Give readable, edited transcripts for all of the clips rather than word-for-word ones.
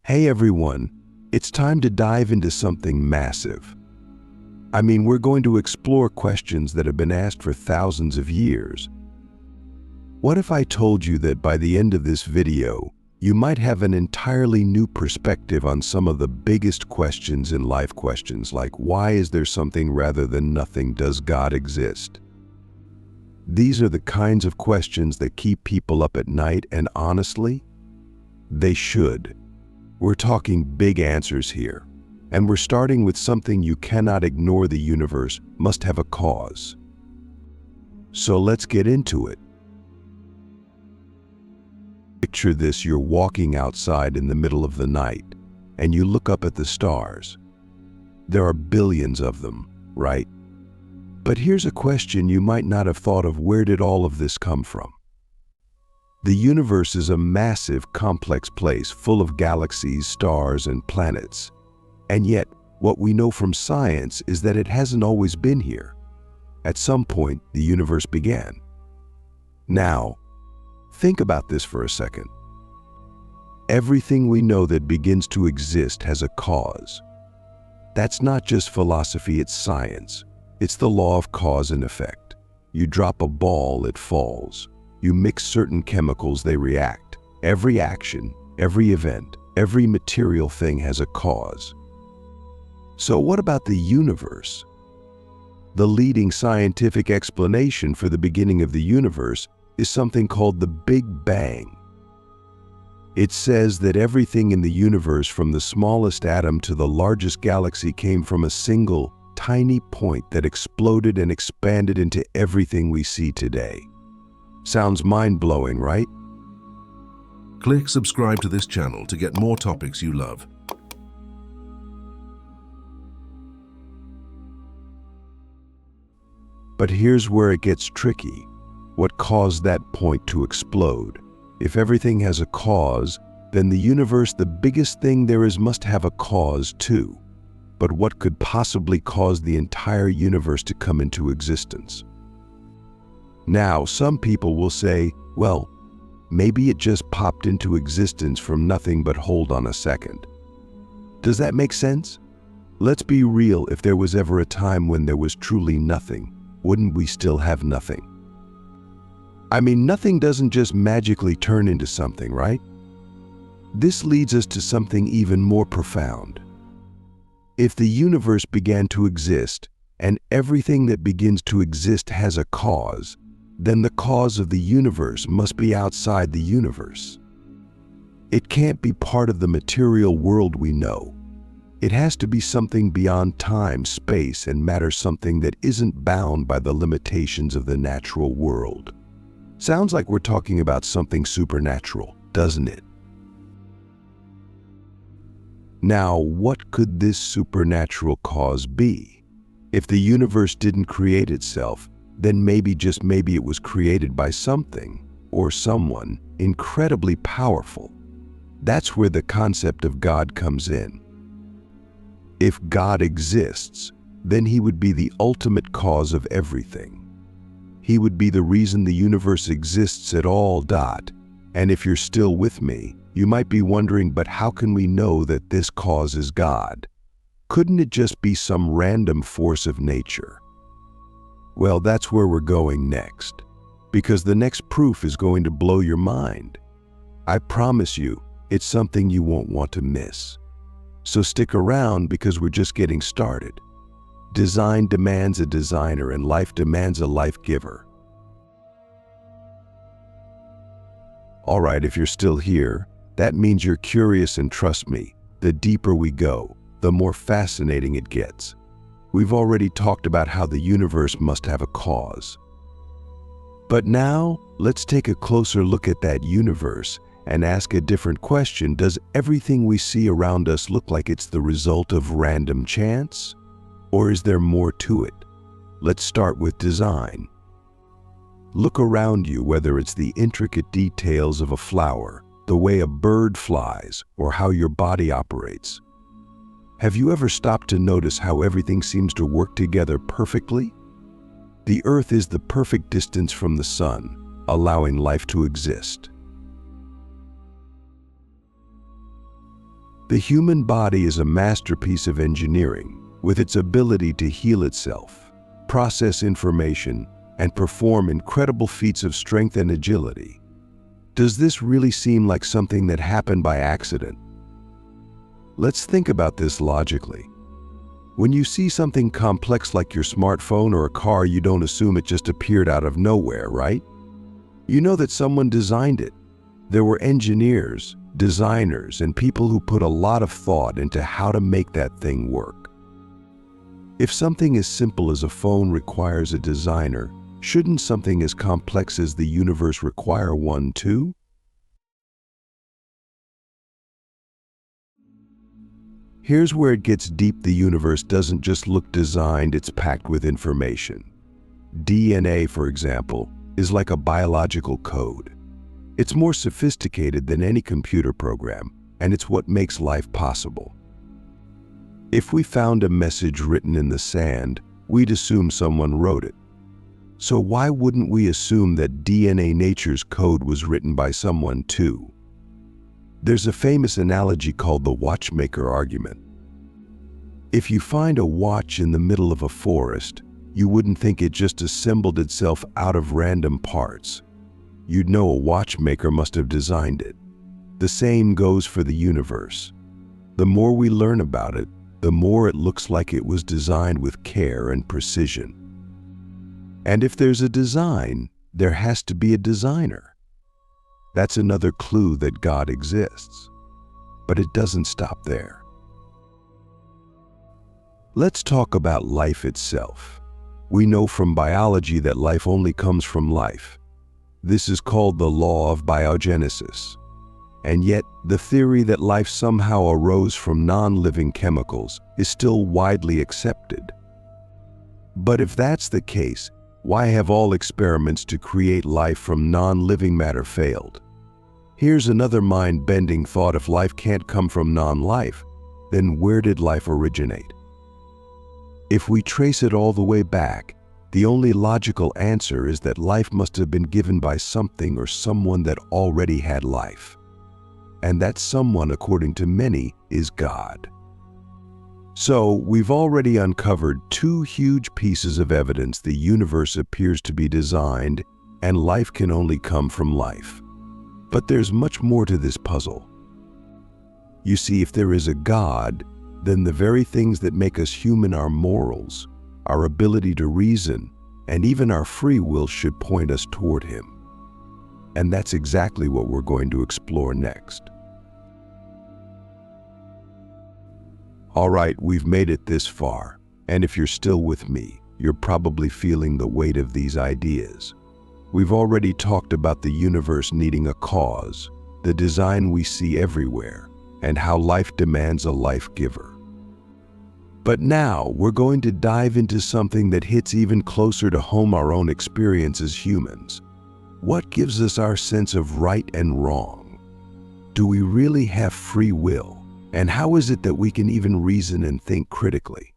Hey everyone, it's time to dive into something massive. We're going to explore questions that have been asked for thousands of years. What if I told you that by the end of this video, you might have an entirely new perspective on some of the biggest questions in life, questions like why is there something rather than nothing? Does God exist? These are the kinds of questions that keep people up at night, and honestly, they should. We're talking big answers here, and we're starting with something you cannot ignore. The universe must have a cause. So let's get into it. Picture this: you're walking outside in the middle of the night, and you look up at the stars. There are billions of them, right? But here's a question you might not have thought of: where did all of this come from? The universe is a massive, complex place full of galaxies, stars, and planets. And yet, what we know from science is that it hasn't always been here. At some point, the universe began. Now, think about this for a second. Everything we know that begins to exist has a cause. That's not just philosophy, it's science. It's the law of cause and effect. You drop a ball, it falls. You mix certain chemicals, they react. Every action, every event, every material thing has a cause. So what about the universe? The leading scientific explanation for the beginning of the universe is something called the Big Bang. It says that everything in the universe, from the smallest atom to the largest galaxy, came from a single, tiny point that exploded and expanded into everything we see today. Sounds mind-blowing, right? Click subscribe to this channel to get more topics you love. But here's where it gets tricky. What caused that point to explode? If everything has a cause, then the universe, the biggest thing there is, must have a cause too. But what could possibly cause the entire universe to come into existence? Now, some people will say, well, maybe it just popped into existence from nothing. But hold on a second. Does that make sense? Let's be real. If there was ever a time when there was truly nothing, wouldn't we still have nothing? Nothing doesn't just magically turn into something, right? This leads us to something even more profound. If the universe began to exist, and everything that begins to exist has a cause, then the cause of the universe must be outside the universe. It can't be part of the material world we know. It has to be something beyond time, space, and matter, something that isn't bound by the limitations of the natural world. Sounds like we're talking about something supernatural, doesn't it? Now, what could this supernatural cause be? If the universe didn't create itself, then maybe, just maybe, it was created by something or someone incredibly powerful. That's where the concept of God comes in. If God exists, then he would be the ultimate cause of everything. He would be the reason the universe exists at all. And if you're still with me, you might be wondering, but how can we know that this cause is God? Couldn't it just be some random force of nature? Well, that's where we're going next, because the next proof is going to blow your mind. I promise you, it's something you won't want to miss. So stick around, because we're just getting started. Design demands a designer, and life demands a life giver. All right, if you're still here, that means you're curious, and trust me, the deeper we go, the more fascinating it gets. We've already talked about how the universe must have a cause. But now, let's take a closer look at that universe and ask a different question. Does everything we see around us look like it's the result of random chance? Or is there more to it? Let's start with design. Look around you, whether it's the intricate details of a flower, the way a bird flies, or how your body operates. Have you ever stopped to notice how everything seems to work together perfectly? The Earth is the perfect distance from the sun, allowing life to exist. The human body is a masterpiece of engineering, with its ability to heal itself, process information, and perform incredible feats of strength and agility. Does this really seem like something that happened by accident? Let's think about this logically. When you see something complex like your smartphone or a car, you don't assume it just appeared out of nowhere, right? You know that someone designed it. There were engineers, designers, and people who put a lot of thought into how to make that thing work. If something as simple as a phone requires a designer, shouldn't something as complex as the universe require one too? Here's where it gets deep. The universe doesn't just look designed, it's packed with information. DNA, for example, is like a biological code. It's more sophisticated than any computer program, and it's what makes life possible. If we found a message written in the sand, we'd assume someone wrote it. So why wouldn't we assume that DNA Nature's code was written by someone too? There's a famous analogy called the watchmaker argument. If you find a watch in the middle of a forest, you wouldn't think it just assembled itself out of random parts. You'd know a watchmaker must have designed it. The same goes for the universe. The more we learn about it, the more it looks like it was designed with care and precision. And if there's a design, there has to be a designer. That's another clue that God exists. But it doesn't stop there. Let's talk about life itself. We know from biology that life only comes from life. This is called the law of biogenesis. And yet, the theory that life somehow arose from non-living chemicals is still widely accepted. But if that's the case, why have all experiments to create life from non-living matter failed? Here's another mind-bending thought. If life can't come from non-life, then where did life originate? If we trace it all the way back, the only logical answer is that life must have been given by something or someone that already had life. And that someone, according to many, is God. So, we've already uncovered two huge pieces of evidence. The universe appears to be designed, and life can only come from life. But there's much more to this puzzle. You see, if there is a God, then the very things that make us human, our morals, our ability to reason, and even our free will should point us toward Him. And that's exactly what we're going to explore next. All right, we've made it this far, and if you're still with me, you're probably feeling the weight of these ideas. We've already talked about the universe needing a cause, the design we see everywhere, and how life demands a life giver. But now we're going to dive into something that hits even closer to home: our own experience as humans. What gives us our sense of right and wrong? Do we really have free will? And how is it that we can even reason and think critically?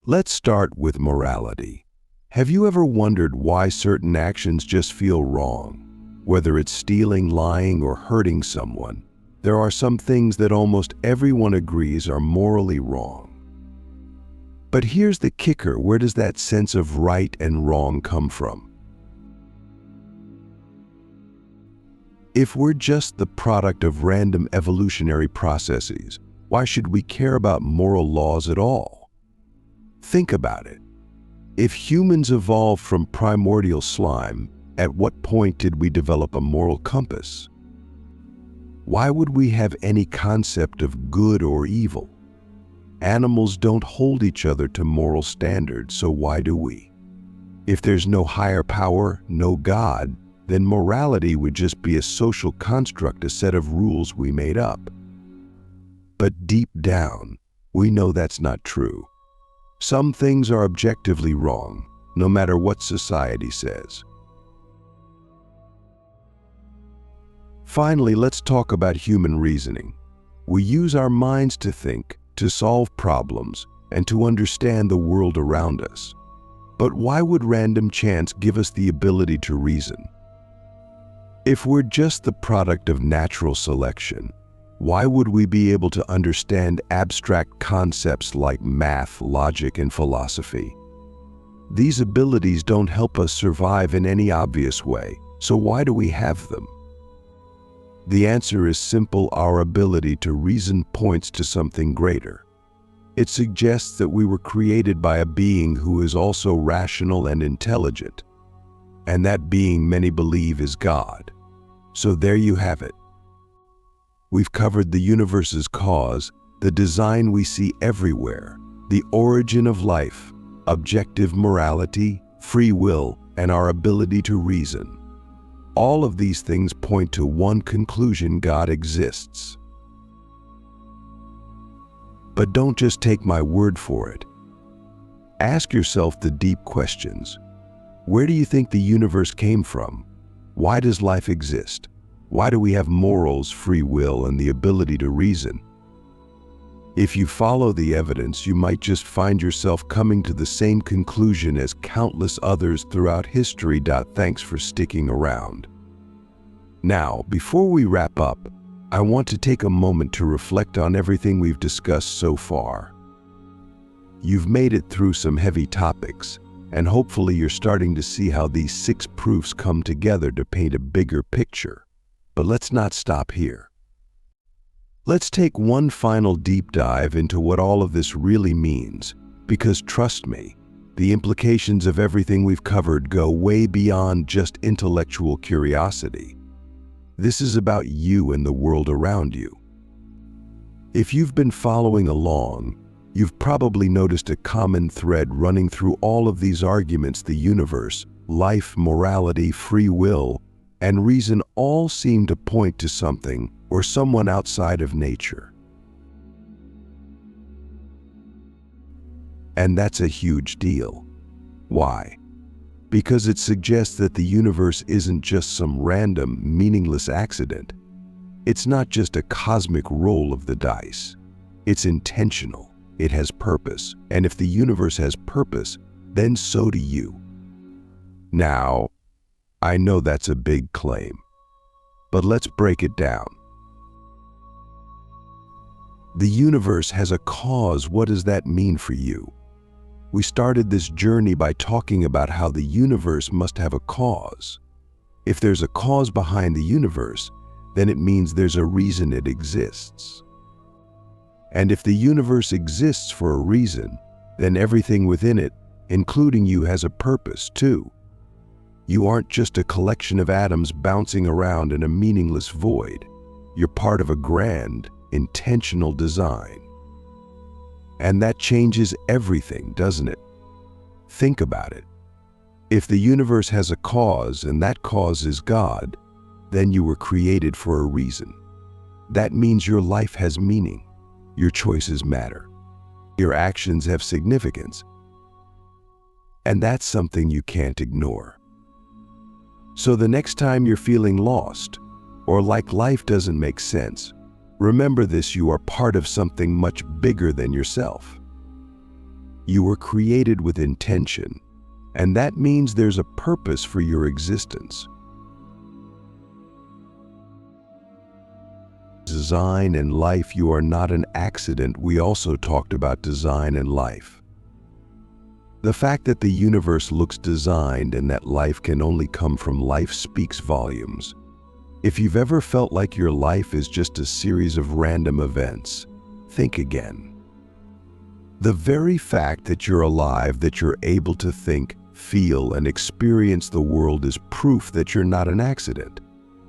Let's start with morality. Have you ever wondered why certain actions just feel wrong? Whether it's stealing, lying, or hurting someone, there are some things that almost everyone agrees are morally wrong. But here's the kicker: where does that sense of right and wrong come from? If we're just the product of random evolutionary processes, why should we care about moral laws at all? Think about it. If humans evolved from primordial slime, at what point did we develop a moral compass? Why would we have any concept of good or evil? Animals don't hold each other to moral standards, so why do we? If there's no higher power, no God, then morality would just be a social construct, a set of rules we made up. But deep down, we know that's not true. Some things are objectively wrong, no matter what society says. Finally, let's talk about human reasoning. We use our minds to think, to solve problems, and to understand the world around us. But why would random chance give us the ability to reason? If we're just the product of natural selection, Why would we be able to understand abstract concepts like math, logic, and philosophy? These abilities don't help us survive in any obvious way, so why do we have them? The answer is simple: our ability to reason points to something greater. It suggests that we were created by a being who is also rational and intelligent, and that being many believe is God. So there you have it. We've covered the universe's cause, the design we see everywhere, the origin of life, objective morality, free will, and our ability to reason. All of these things point to one conclusion: God exists. But don't just take my word for it. Ask yourself the deep questions. Where do you think the universe came from? Why does life exist? Why do we have morals, free will, and the ability to reason? If you follow the evidence, you might just find yourself coming to the same conclusion as countless others throughout history. Thanks for sticking around. Now, before we wrap up, I want to take a moment to reflect on everything we've discussed so far. You've made it through some heavy topics, and hopefully you're starting to see how these 6 proofs come together to paint a bigger picture. But let's not stop here. Let's take one final deep dive into what all of this really means, because trust me, the implications of everything we've covered go way beyond just intellectual curiosity. This is about you and the world around you. If you've been following along, you've probably noticed a common thread running through all of these arguments: the universe, life, morality, free will, and reason all seem to point to something or someone outside of nature. And that's a huge deal. Why? Because it suggests that the universe isn't just some random, meaningless accident. It's not just a cosmic roll of the dice. It's intentional. It has purpose. And if the universe has purpose, then so do you. Now, I know that's a big claim, but let's break it down. The universe has a cause. What does that mean for you? We started this journey by talking about how the universe must have a cause. If there's a cause behind the universe, then it means there's a reason it exists. And if the universe exists for a reason, then everything within it, including you, has a purpose too. You aren't just a collection of atoms bouncing around in a meaningless void. You're part of a grand, intentional design. And that changes everything, doesn't it? Think about it. If the universe has a cause and that cause is God, then you were created for a reason. That means your life has meaning. Your choices matter. Your actions have significance. And that's something you can't ignore. So the next time you're feeling lost, or like life doesn't make sense, remember this: you are part of something much bigger than yourself. You were created with intention, and that means there's a purpose for your existence. Design and life. You are not an accident. We also talked about design and life. The fact that the universe looks designed and that life can only come from life speaks volumes. If you've ever felt like your life is just a series of random events, think again. The very fact that you're alive, that you're able to think, feel, and experience the world is proof that you're not an accident.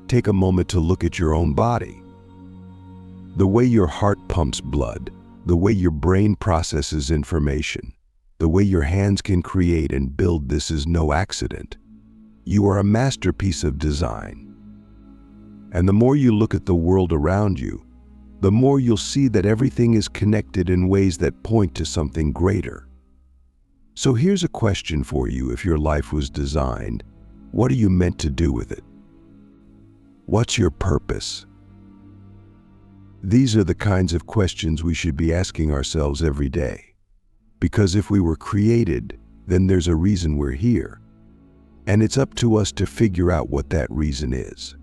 Take a moment to look at your own body. The way your heart pumps blood, the way your brain processes information, the way your hands can create and build, this is no accident. You are a masterpiece of design. And the more you look at the world around you, the more you'll see that everything is connected in ways that point to something greater. So here's a question for you: if your life was designed, what are you meant to do with it? What's your purpose? These are the kinds of questions we should be asking ourselves every day. Because if we were created, then there's a reason we're here. And it's up to us to figure out what that reason is.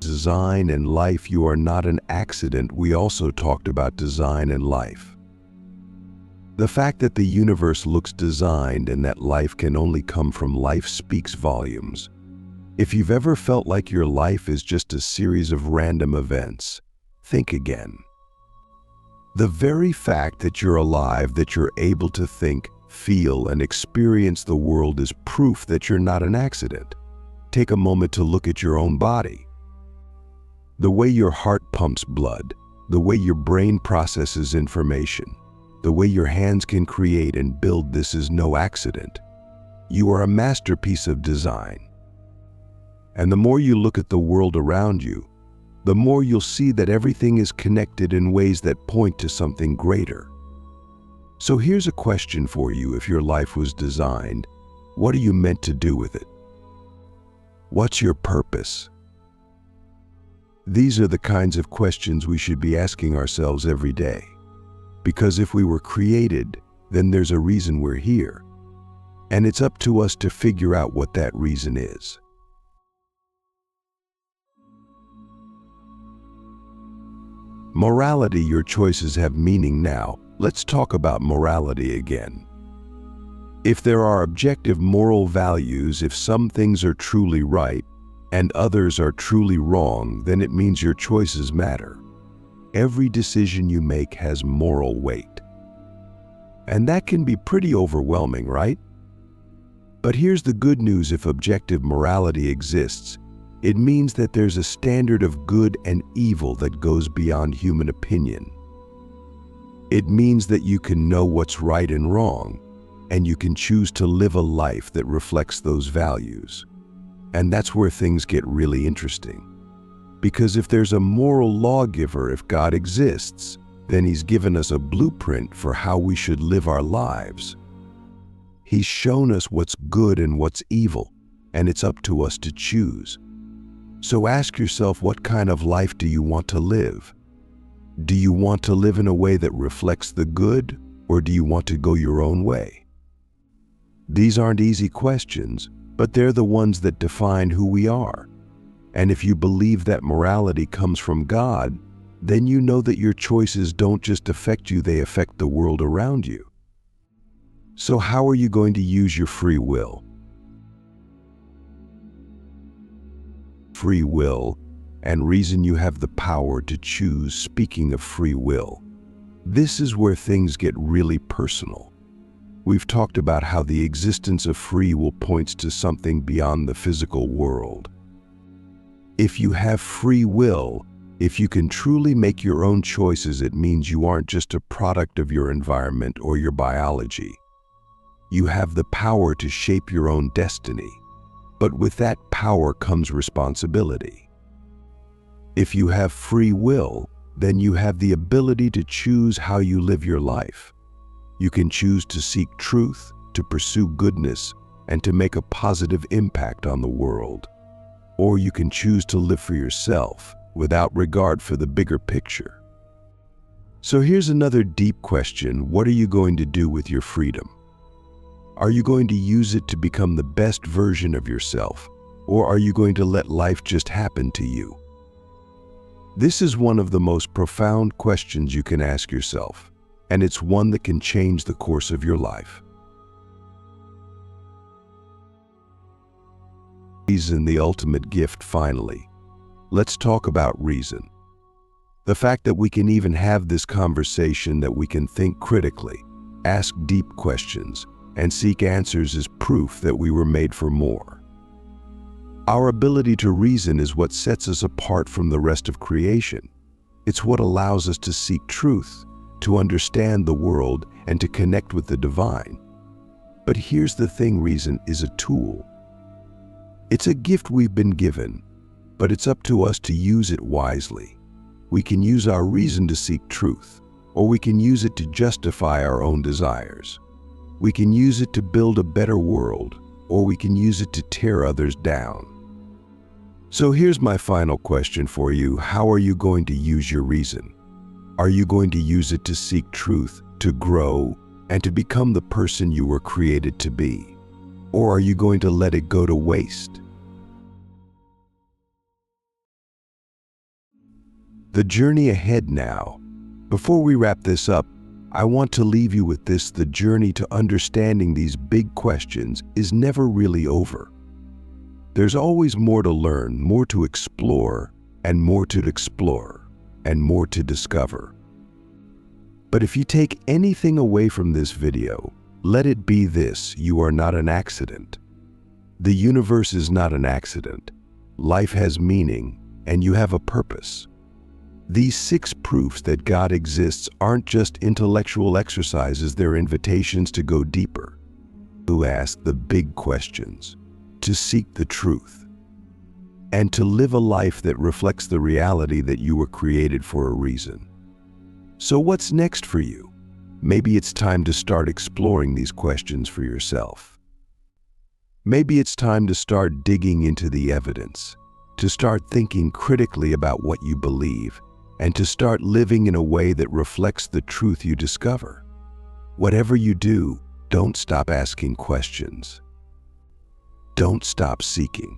Design and life. You are not an accident. We also talked about design and life. The fact that the universe looks designed and that life can only come from life speaks volumes. If you've ever felt like your life is just a series of random events, think again. The very fact that you're alive, that you're able to think, feel, and experience the world is proof that you're not an accident. Take a moment to look at your own body. The way your heart pumps blood, the way your brain processes information, the way your hands can create and build, this is no accident. You are a masterpiece of design. And the more you look at the world around you, the more you'll see that everything is connected in ways that point to something greater. So here's a question for you. If your life was designed, what are you meant to do with it? What's your purpose? These are the kinds of questions we should be asking ourselves every day. Because if we were created, then there's a reason we're here. And it's up to us to figure out what that reason is. Morality. Your choices have meaning. Now, let's talk about morality again. If there are objective moral values, if some things are truly right and others are truly wrong, then it means your choices matter. Every decision you make has moral weight. And that can be pretty overwhelming, right? But here's the good news. If objective morality exists, it means that there's a standard of good and evil that goes beyond human opinion. It means that you can know what's right and wrong, and you can choose to live a life that reflects those values. And that's where things get really interesting. Because if there's a moral lawgiver, if God exists, then He's given us a blueprint for how we should live our lives. He's shown us what's good and what's evil, and it's up to us to choose. So ask yourself, what kind of life do you want to live? Do you want to live in a way that reflects the good, or do you want to go your own way? These aren't easy questions, but they're the ones that define who we are. And if you believe that morality comes from God, then you know that your choices don't just affect you, they affect the world around you. So how are you going to use your free will? Free will and reason. You have the power to choose. Speaking of free will, this is where things get really personal. We've talked about how the existence of free will points to something beyond the physical world. If you have free will, if you can truly make your own choices, it means you aren't just a product of your environment or your biology. You have the power to shape your own destiny. But with that power comes responsibility. If you have free will, then you have the ability to choose how you live your life. You can choose to seek truth, to pursue goodness, and to make a positive impact on the world. Or you can choose to live for yourself without regard for the bigger picture. So here's another deep question. What are you going to do with your freedom? Are you going to use it to become the best version of yourself, or are you going to let life just happen to you? This is one of the most profound questions you can ask yourself, and it's one that can change the course of your life. Reason, the ultimate gift. Finally, let's talk about reason. The fact that we can even have this conversation, that we can think critically, ask deep questions, and seek answers is proof that we were made for more. Our ability to reason is what sets us apart from the rest of creation. It's what allows us to seek truth, to understand the world, and to connect with the divine. But here's the thing, reason is a tool. It's a gift we've been given, but it's up to us to use it wisely. We can use our reason to seek truth, or we can use it to justify our own desires. We can use it to build a better world, or we can use it to tear others down. So here's my final question for you. How are you going to use your reason? Are you going to use it to seek truth, to grow, and to become the person you were created to be? Or are you going to let it go to waste? The journey ahead now. Before we wrap this up, I want to leave you with this: the journey to understanding these big questions is never really over. There's always more to learn, more to explore, and more to explore, and more to discover. But if you take anything away from this video, let it be this: you are not an accident. The universe is not an accident. Life has meaning, and you have a purpose. These 6 proofs that God exists aren't just intellectual exercises, they're invitations to go deeper, to ask the big questions, to seek the truth, and to live a life that reflects the reality that you were created for a reason. So what's next for you? Maybe it's time to start exploring these questions for yourself. Maybe it's time to start digging into the evidence, to start thinking critically about what you believe, and to start living in a way that reflects the truth you discover. Whatever you do, don't stop asking questions. Don't stop seeking,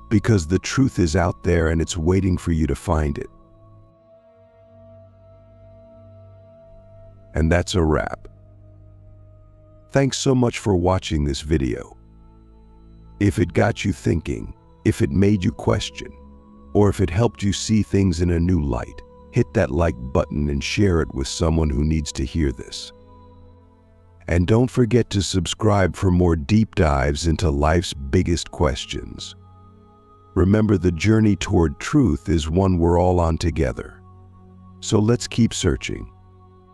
because the truth is out there and it's waiting for you to find it. And that's a wrap. Thanks so much for watching this video. If it got you thinking, if it made you question, or if it helped you see things in a new light, hit that like button and share it with someone who needs to hear this. And don't forget to subscribe for more deep dives into life's biggest questions. Remember, the journey toward truth is one we're all on together. So let's keep searching.